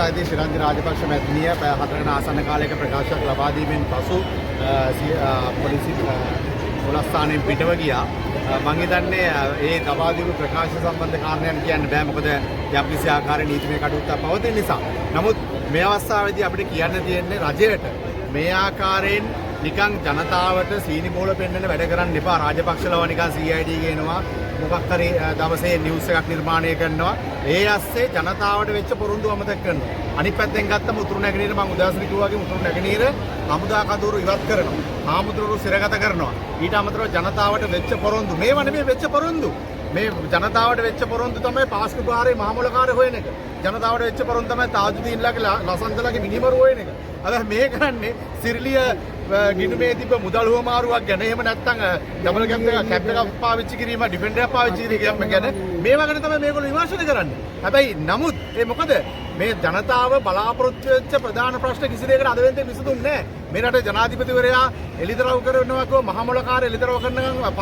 අවසානයේදී ශ්‍රීලංකා රාජපක්ෂ මැතිනිය පැය 4කට ආසන්න කාලයක ප්‍රකාශයක් ලබා දීමෙන් පසු පොලිසිය පොලස්ථානයෙන් පිටව ගියා. මම හිතන්නේ ඒ ලබා දීපු ප්‍රකාශ සම්බන්ධ කාරණයක් කියන්න බෑ. මොකද යම්කිසි ආකාරයේ නීතිමය කටයුත්තක් පවතින නිසා. නමුත් මේ අවස්ථාවේදී අපිට කියන්න තියෙන්නේ රජයට මේ ආකාරයෙන් නිකන් ජනතාවට සීනි බෝල පෙන්වන්න වැඩ කරන්න එපා. රාජපක්ෂලව නිකන් CID ගේනවා. මොකක් හරි දවසේ නිවුස් එකක් නිර්මාණය කරනවා. ඒ ඇස්සේ ජනතාවට වෙච්ච පොරොන්දු අමතක කරනවා. අනිත් පැත්තෙන් ගත්තම උතුරු නැගෙනහිර මම උදාසන කිව්වා වගේ උතුරු නැගෙනහිර හමුදා කඳවුරු ඉවත් කරනවා. හාමුදුරුවෝ සිරගත කරනවා. ඊට අමතරව ජනතාවට වෙච්ච පොරොන්දු මේවා නෙමෙයි වෙච්ච පොරොන්දු. මේ ජනතාවට වෙච්ච පොරොන්දු තමයි පාස්කු පාරේ මහමොලකාරය හොයන එක. ජනතාවට වෙච්ච පොරොන්දු තමයි තාජුදීන්ලාගේ ලසන්තලාගේ මිනිමරු හොයන එක. අද මේ කරන්නේ සිරිලිය ගිනුමේ තිබ්බ මුදල් හුවමාරුවක් ගැන එහෙම නැත්නම් ඩබල් කැප් එකක් පාවිච්චි කිරීම ඩිෆෙන්ඩර් එකක් පාවිච්චි කිරීම ගැන මේවා ගැන තමයි මේගොල්ලෝ විමර්ශනය කරන්නේ. හැබැයි නමුත් ඒ මොකද මේ ජනතාව බලාපොරොත්තු වෙච්ච ප්‍රධාන ප්‍රශ්න කිසි දෙයකට අද වෙනතෙක් විසඳුන්නේ නැහැ. මේ රටේ ජනාධිපතිවරයා එලිදරව් කරනවා කිව්ව මහමොලකාරය එලිදරව් කරනකම්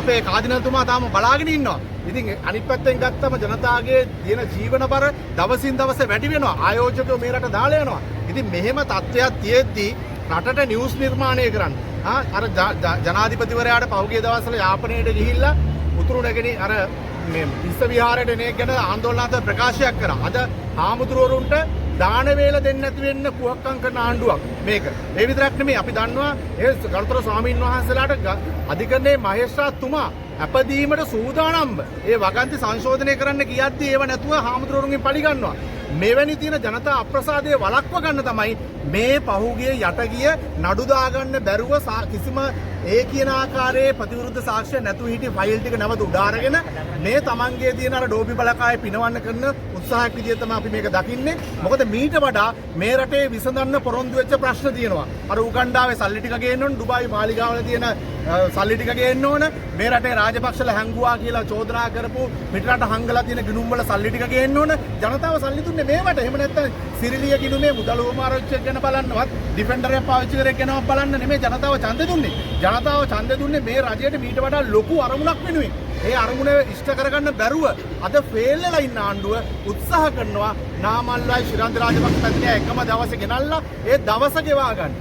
අපේ කාදිනතුමා තාම බලාගෙන ඉන්නවා. ඉතින් අනිත් පැත්තෙන් ගත්තම ජනතාවගේ තියෙන ජීවන බර දවසින් දවස වැඩි වෙනවා. ආයෝජකයෝ මේ රට දාලා යනවා. ඉතින් මෙහෙම තත්ත්වයක් තියෙද්දි රටට නිවුස් නිර්මාණය කරන්න. අර ජනාධිපතිවරයාට පහුගිය දවස්වල යාපනයට ගිහිල්ලා උතුරු නැගෙනහිර අර මේ විශ්ව විහාරයට එන එක ගැන ආందోලනාත්මක ප්‍රකාශයක් කරා. අද හාමුදුරුවරුන්ට දාන වේල දෙන්න නැති වෙන්න කුහක්කම් කරන ආණ්ඩුවක් මේක. ඒ විතරක් නෙමෙයි අපි දන්නවා ඒ ගරුතර ස්වාමීන් වහන්සේලාට අධිකරණයේ මහේස්ත්‍රාත්තුමා අපදීමට සූදානම්ව ඒ වගන්ති සංශෝධනය කරන්න කියද්දී ඒව නැතුව හාමුදුරුවරුන්ගෙන් පඩි ගන්නවා. මෙවැනි තියෙන ජනතා අප්‍රසාදයේ වළක්ව ගන්න තමයි මේ පහුගිය යටගිය නඩු දාගන්න බැරුව කිසිම ඒ කියන ආකාරයේ ප්‍රතිවිරුද්ධ සාක්ෂි නැතුව හිටි ෆයිල් ටික නැවත උඩාරගෙන මේ තමන්ගේ තියෙන අර ඩෝබි බලකාය පිනවන්න කරන උත්සාහයක් විදිහට තමයි අපි මේක දකින්නේ. මොකද මීට වඩා මේ රටේ විසඳන්න පොරොන්දු වෙච්ච ප්‍රශ්න තියෙනවා. අර උගණ්ඩාවේ සල්ලි ටික ගේන්න ඕන, ඩුබායි මාලිගාවල තියෙන සල්ලි ටික ගේන්න ඕන, මේ රටේ රාජපක්ෂලා හැංගුවා කියලා චෝදනා කරපු පිටරට හංගලා තියෙන ගිණුම් වල සල්ලි ටික ගේන්න ඕන. ජනතාව සල්ලි දුන්නේ මේවට. එහෙම නැත්නම් සිරිලිය ගිණුමේ මුදල් උවමාරච්චියක් ගැන බලන්නවත් ඩිෆෙන්ඩර් එකක් පාවිච්චි කරේ ගැනවත් බලන්න නෙමෙයි ජනතාව ඡන්දෙ දුන්නේ. ජනතාව ඡන්දෙ දුන්නේ මේ රජයට මීට වඩා ලොකු අරමුණක් වෙනුවෙන්. ඒ අරමුණ ඉෂ්ට කරගන්න බැරුව අද ෆේල් වෙලා ඉන්න ආණ්ඩුව උත්සාහ කරනවා නාමල්ලයි ශ්‍රීලංකා රාජපක්ෂ පැත්තේ එකම දවසේ ගෙනල්ලා ඒ දවස ගෙවා ගන්න.